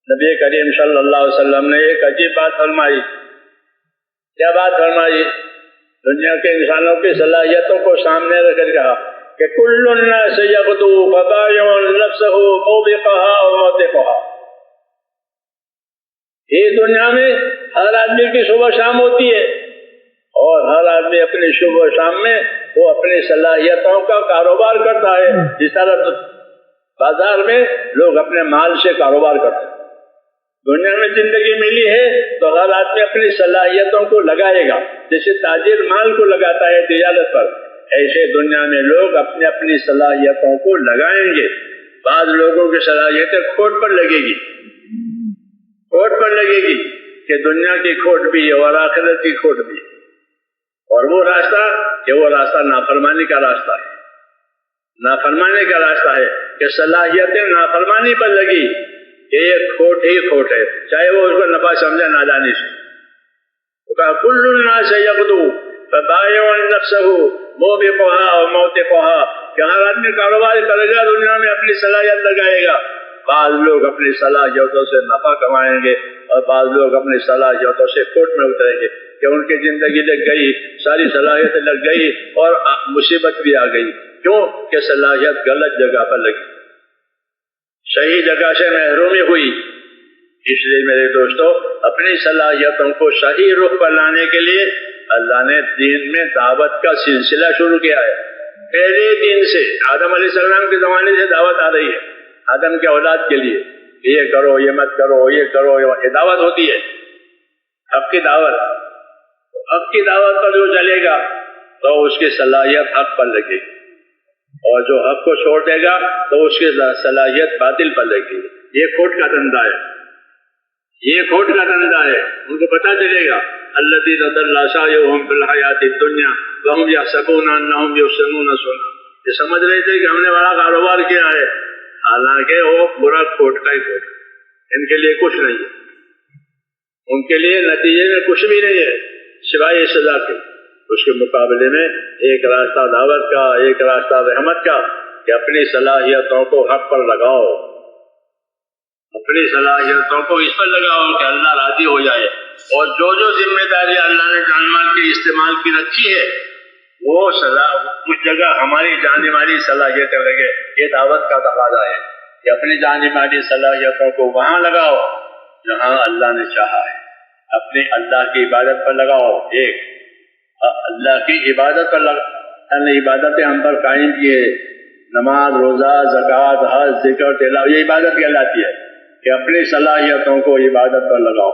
نبی کریم صلی اللہ علیہ وسلم نے ایک عجیب بات فرمائی. کیا بات فرمائی؟ دنیا کے انسانوں کی صلاحیتوں کو سامنے رکھ کر کہا کہ کل الناس یغدو فبائع نفسہ موبقها وموتقها. یہ دنیا میں ہر آدمی کی صبح شام ہوتی ہے اور ہر آدمی اپنی صبح شام میں وہ اپنی صلاحیتوں کا کاروبار کرتا ہے. جس طرح بازار میں لوگ اپنے مال سے کاروبار کرتے ہیں، دنیا میں زندگی ملی ہے تو ہر آدمی اپنی صلاحیتوں کو لگائے گا. جیسے تاجر مال کو لگاتا ہے تجارت پر، ایسے دنیا میں لوگ اپنی اپنی صلاحیتوں کو لگائیں گے. بعض لوگوں کی صلاحیتیں کھوٹ پر لگے گی، کھوٹ پر لگے گی کہ دنیا کی کھوٹ بھی ہے اور آخرت کی کھوٹ بھی ہے. اور وہ راستہ کہ وہ راستہ نافرمانی کا راستہ ہے، نافرمانی کا راستہ ہے کہ صلاحیتیں نافرمانی پر لگی، یہ کھوٹ ہی کھوٹ ہے، چاہے وہ اس کو نفع سمجھے نادانی سے. کل الناس یغدو فبائع نفسہ موبقها وموتقها، کہ ہر آدمی کاروبار کرے گا، دنیا میں اپنی صلاحیت لگائے گا. بعض لوگ اپنی صلاحیتوں سے نفع کمائیں گے اور بعض لوگ اپنی صلاحیتوں سے کھوٹ میں اتریں گے کہ ان کی زندگی لگ گئی، ساری صلاحیتیں لگ گئی اور مصیبت بھی آ گئی. کیوں کہ صلاحیت غلط جگہ پر لگی، صحیح جگہ سے محرومی ہوئی. اس لیے میرے دوستو، اپنی صلاحیتوں کو صحیح رخ پر لانے کے لیے اللہ نے دین میں دعوت کا سلسلہ شروع کیا ہے. پہلے دن سے آدم علیہ السلام کے زمانے سے دعوت آ رہی ہے آدم کے اولاد کے لیے، یہ کرو، یہ مت کرو، یہ کرو، یہ دعوت ہوتی ہے، حق کی دعوت. حق کی دعوت پر جو چلے گا تو اس کی صلاحیت حق پر لگے گی، اور جو حق کو چھوڑ دے گا تو اس کی صلاحیت باطل پر لگے گی. یہ کھوٹ کا دھندا ہے، یہ کھوٹ کا دھندا ہے. ان کو پتہ چلے گا الذین ضل سعیہم فی الحیاۃ الدنیا وہم یحسبون انہم یحسنون صنعا، یہ سمجھ رہے تھے کہ ہم نے بڑا کاروبار کیا ہے، حالانکہ وہ پورا کھوٹ کا ہی کھوٹ. ان کے لیے کچھ نہیں ہے، ان کے لیے نتیجے میں کچھ بھی نہیں ہے سوائے سزا کے. اس کے مقابلے میں ایک راستہ دعوت کا، ایک راستہ رحمت کا، کہ اپنی صلاحیتوں کو حق پر لگاؤ، اپنی صلاحیتوں کو اس پر لگاؤ کہ اللہ راضی ہو جائے. اور جو ذمہ داری اللہ نے جان مال کے استعمال کی رکھی ہے وہ کچھ جگہ ہماری جان مالی صلاحیتیں لگے. یہ دعوت کا تقاضا ہے کہ اپنی جان مالی صلاحیتوں کو وہاں لگاؤ جہاں اللہ نے چاہا ہے. اپنی اللہ کی عبادت پر لگاؤ. ایک اللہ کی عبادت پر اللہ نے عبادتیں ہم پر قائم کی ہے، نماز، روزہ، زکوٰۃ، حج، ذکر، تلاوت، یہ عبادت کہلاتی ہے کہ اپنی صلاحیتوں کو عبادت پر لگاؤ.